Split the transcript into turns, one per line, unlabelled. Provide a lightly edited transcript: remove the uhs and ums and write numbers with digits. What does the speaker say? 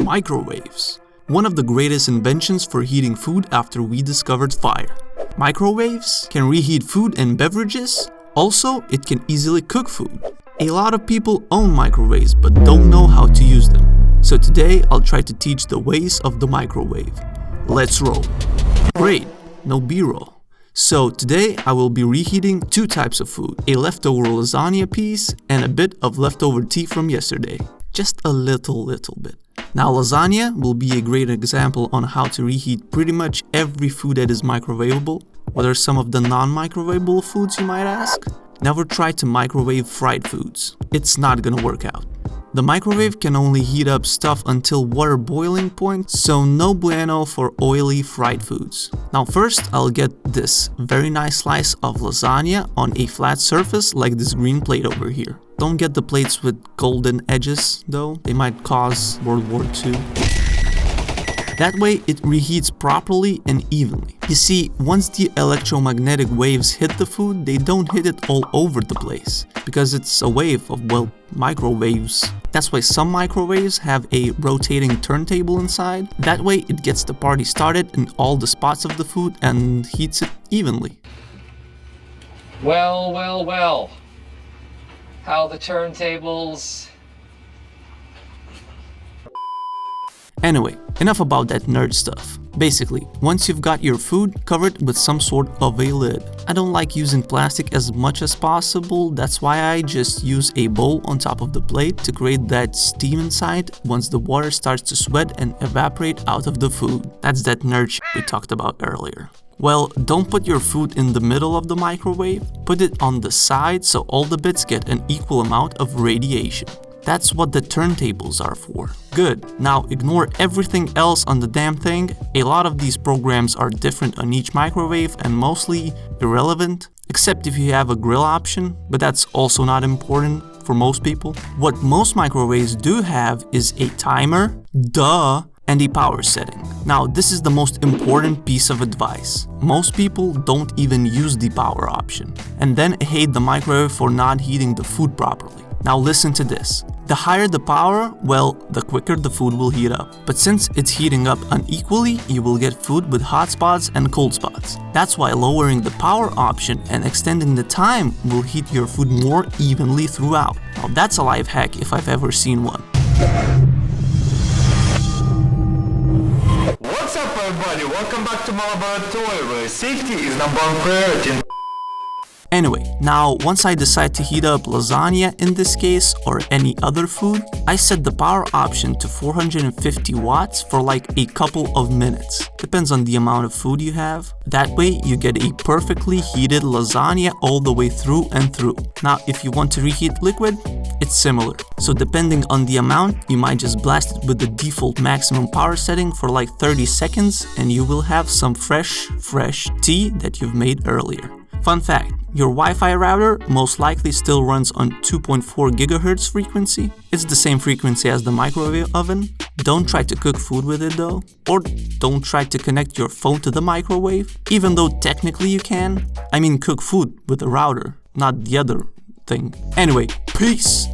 Microwaves. One of the greatest inventions for heating food after we discovered fire. Microwaves can reheat food and beverages. Also, it can easily cook food. A lot of people own microwaves but don't know how to use them. So today I'll try to teach the ways of the microwave. Let's roll. Great, no B-roll. So today I will be reheating two types of food. A leftover lasagna piece and a bit of leftover tea from yesterday. Just a little bit. Now lasagna will be a great example on how to reheat pretty much every food that is microwavable. What are some of the non-microwavable foods, you might ask? Never try to microwave fried foods. It's not gonna work out. The microwave can only heat up stuff until water boiling point, so no bueno for oily fried foods. Now first I'll get this very nice slice of lasagna on a flat surface like this green plate over here. Don't get the plates with golden edges though, they might cause World War II. That way it reheats properly and evenly. You see, once the electromagnetic waves hit the food, they don't hit it all over the place, because it's a wave of, well, microwaves. That's why some microwaves have a rotating turntable inside. That way it gets the party started in all the spots of the food and heats it evenly.
Well. How the turntables...
Anyway, enough about that nerd stuff. Basically, once you've got your food, cover it with some sort of a lid. I don't like using plastic as much as possible, that's why I just use a bowl on top of the plate to create that steam inside once the water starts to sweat and evaporate out of the food. That's that nerd shit we talked about earlier. Well, don't put your food in the middle of the microwave, put it on the side so all the bits get an equal amount of radiation. That's what the turntables are for. Good. Now ignore everything else on the damn thing. A lot of these programs are different on each microwave and mostly irrelevant, except if you have a grill option, but that's also not important for most people. What most microwaves do have is a timer, and a power setting. Now this is the most important piece of advice. Most people don't even use the power option and then hate the microwave for not heating the food properly. Now listen to this. The higher the power, well, the quicker the food will heat up. But since it's heating up unequally, you will get food with hot spots and cold spots. That's why lowering the power option and extending the time will heat your food more evenly throughout. Now that's a life hack if I've ever seen one.
What's up everybody, welcome back to my laboratory where safety is number one priority.
Anyway, now once I decide to heat up lasagna in this case, or any other food, I set the power option to 450 watts for like a couple of minutes. Depends on the amount of food you have. That way you get a perfectly heated lasagna all the way through and through. Now if you want to reheat liquid, it's similar. So depending on the amount, you might just blast it with the default maximum power setting for like 30 seconds and you will have some fresh tea that you've made earlier. Fun fact, your Wi-Fi router most likely still runs on 2.4 GHz frequency. It's the same frequency as the microwave oven. Don't try to cook food with it though. Or don't try to connect your phone to the microwave, even though technically you can. I mean cook food with a router, not the other thing. Anyway, peace!